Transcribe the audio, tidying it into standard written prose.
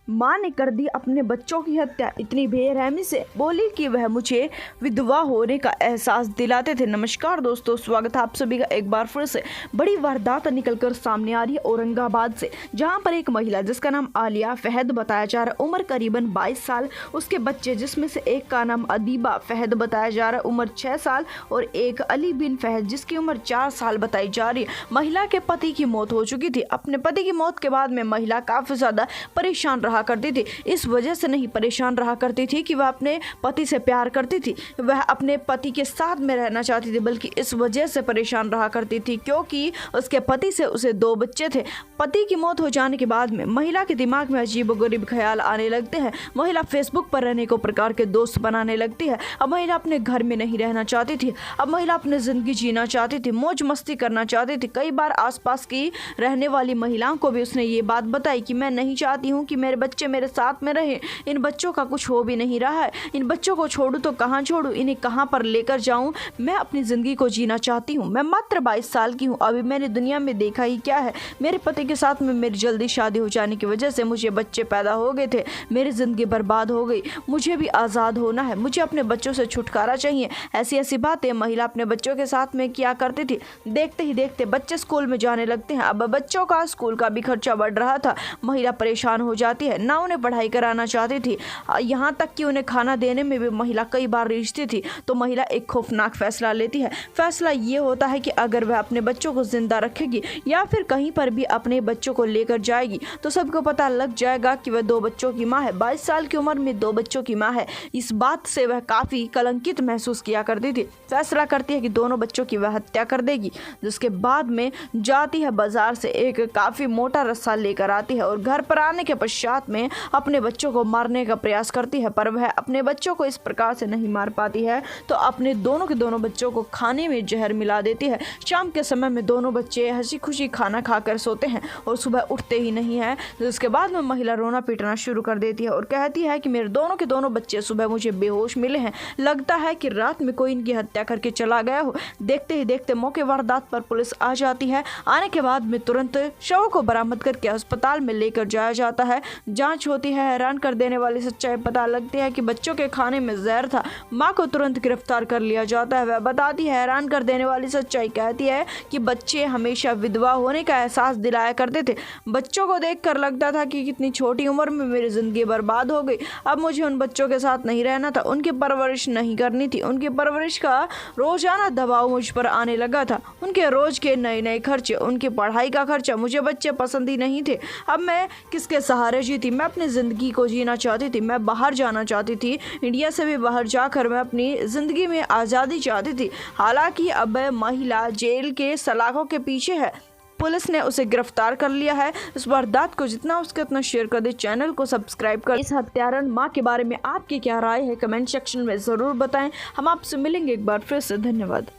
मां ने कर दी अपने बच्चों की हत्या। इतनी बेरहमी से बोली कि वह मुझे विधवा होने का एहसास दिलाते थे। नमस्कार दोस्तों, स्वागत है आप सभी का एक बार फिर से। बड़ी वारदात निकलकर सामने आ रही है औरंगाबाद से, जहां पर एक महिला जिसका नाम आलिया फहद बताया जा रहा है, उम्र करीबन 22 साल, उसके बच्चे जिसमें से एक का नाम अदीबा फहद बताया जा रहा है, उम्र 6 साल, और एक अली बिन फहद जिसकी उम्र 4 साल बताई जा रही है। महिला के पति की मौत हो चुकी थी। अपने पति की मौत के बाद में महिला काफी ज्यादा परेशान रहा करती थी। इस वजह से नहीं परेशान रहा करती थी कि वह अपने पति से प्यार करती थी, वह अपने पति के साथ में रहना चाहती थी, बल्कि इस वजह से परेशान रहा करती थी क्योंकि उसके पति से उसे 2 बच्चे थे। पति की मौत हो जाने के बाद में महिला के दिमाग में अजीबोगरीब ख्याल आने लगते हैं। महिला फेसबुक पर रहने को प्रकार के दोस्त बनाने लगती है। अब महिला अपने घर में नहीं रहना चाहती थी। अब महिला अपनी जिंदगी जीना चाहती थी, मौज मस्ती करना चाहती थी। कई बार आसपास की रहने वाली महिलाओं को भी उसने ये बात बताई कि मैं नहीं चाहती हूँ कि मेरे बच्चे मेरे साथ में रहे, इन बच्चों का कुछ हो भी नहीं रहा है, इन बच्चों को छोड़ूं तो कहाँ छोड़ूं, इन्हें कहाँ पर लेकर जाऊं, मैं अपनी जिंदगी को जीना चाहती हूँ। मैं मात्र 22 साल की हूँ, अभी मैंने दुनिया में देखा ही क्या है। मेरे पति के साथ में मेरी जल्दी शादी हो जाने की वजह से मुझे बच्चे पैदा हो गए थे, मेरी जिंदगी बर्बाद हो गई, मुझे भी आज़ाद होना है, मुझे अपने बच्चों से छुटकारा चाहिए। ऐसी ऐसी बातें महिला अपने बच्चों के साथ में किया करती थी। देखते ही देखते बच्चे स्कूल में जाने लगते हैं। अब बच्चों का स्कूल का भी खर्चा बढ़ रहा था। महिला परेशान हो जाती है, ना उन्हें पढ़ाई कराना चाहती थी, यहाँ तक कि उन्हें खाना देने में भी महिला कई बार रिझती थी। तो महिला एक खौफनाक फैसला लेती है। फैसला ये होता है कि अगर वह अपने बच्चों को जिंदा रखेगी या फिर कहीं पर भी अपने बच्चों को लेकर जाएगी तो सबको पता लग जाएगा कि वह 2 बच्चों की माँ है। 22 साल की उम्र में 2 बच्चों की माँ है। इस बात से वह काफी कलंकित महसूस किया करती थी। फैसला करती है कि दोनों बच्चों की वह हत्या कर देगी। जिसके बाद में जाती है बाजार से एक काफी मोटा रस्सा लेकर आती है और घर पर आने के पश्चात में अपने बच्चों को मारने का प्रयास करती है। पर वह अपने बच्चों को इस प्रकार से नहीं मार पाती है तो अपने दोनों के दोनों बच्चों को खाने में जहर मिला देती है। शाम के समय में दोनों बच्चे हंसी खुशी खाना खाकर सोते हैं और सुबह उठते ही नहीं है। जिसके बाद में महिला रोना पीटना शुरू कर देती है और कहती है कि मेरे दोनों के दोनों बच्चे सुबह मुझे बेहोश मिले हैं, लगता है कि रात में कोई इनकी हत्या करके चला गया हो। देखते ही देखते मौके वारदात पर पुलिस आ जाती है। आने के बाद में तुरंत शव को बरामद करके अस्पताल में लेकर जाया जाता है। जांच होती है। हैरान कर देने वाली सच्चाई पता लगती है कि बच्चों के खाने में जहर था। मां को तुरंत गिरफ्तार कर लिया जाता है। वह बताती है, हैरान कर देने वाली सच्चाई कहती है कि बच्चे हमेशा विधवा होने का एहसास दिलाया करते थे। बच्चों को देखकर लगता था कि कितनी छोटी उम्र में मेरी जिंदगी बर्बाद हो गई। अब मुझे उन बच्चों के साथ नहीं रहना था, उनकी परवरिश नहीं करनी थी। उनकी परवरिश का रोजाना दबाव मुझ पर आने लगा था। उनके रोज के नए नए खर्चे, उनकी पढ़ाई का खर्चा, मुझे बच्चे पसंद ही नहीं थे। अब मैं किसके सहारे जीती? मैं अपनी जिंदगी को जीना चाहती थी। मैं बाहर जाना चाहती थी। इंडिया से भी बाहर जाकर मैं अपनी जिंदगी में आज़ादी चाहती थी। हालांकि अब महिला जेल के सलाखों के पीछे है। पुलिस ने उसे गिरफ्तार कर लिया है। इस वारदात को जितना उसके उतना शेयर कर दे, चैनल को सब्सक्राइब कर। इस हत्यारण मां के बारे में आपकी क्या राय है कमेंट सेक्शन में ज़रूर बताएं। हम आपसे मिलेंगे एक बार फिर से। धन्यवाद।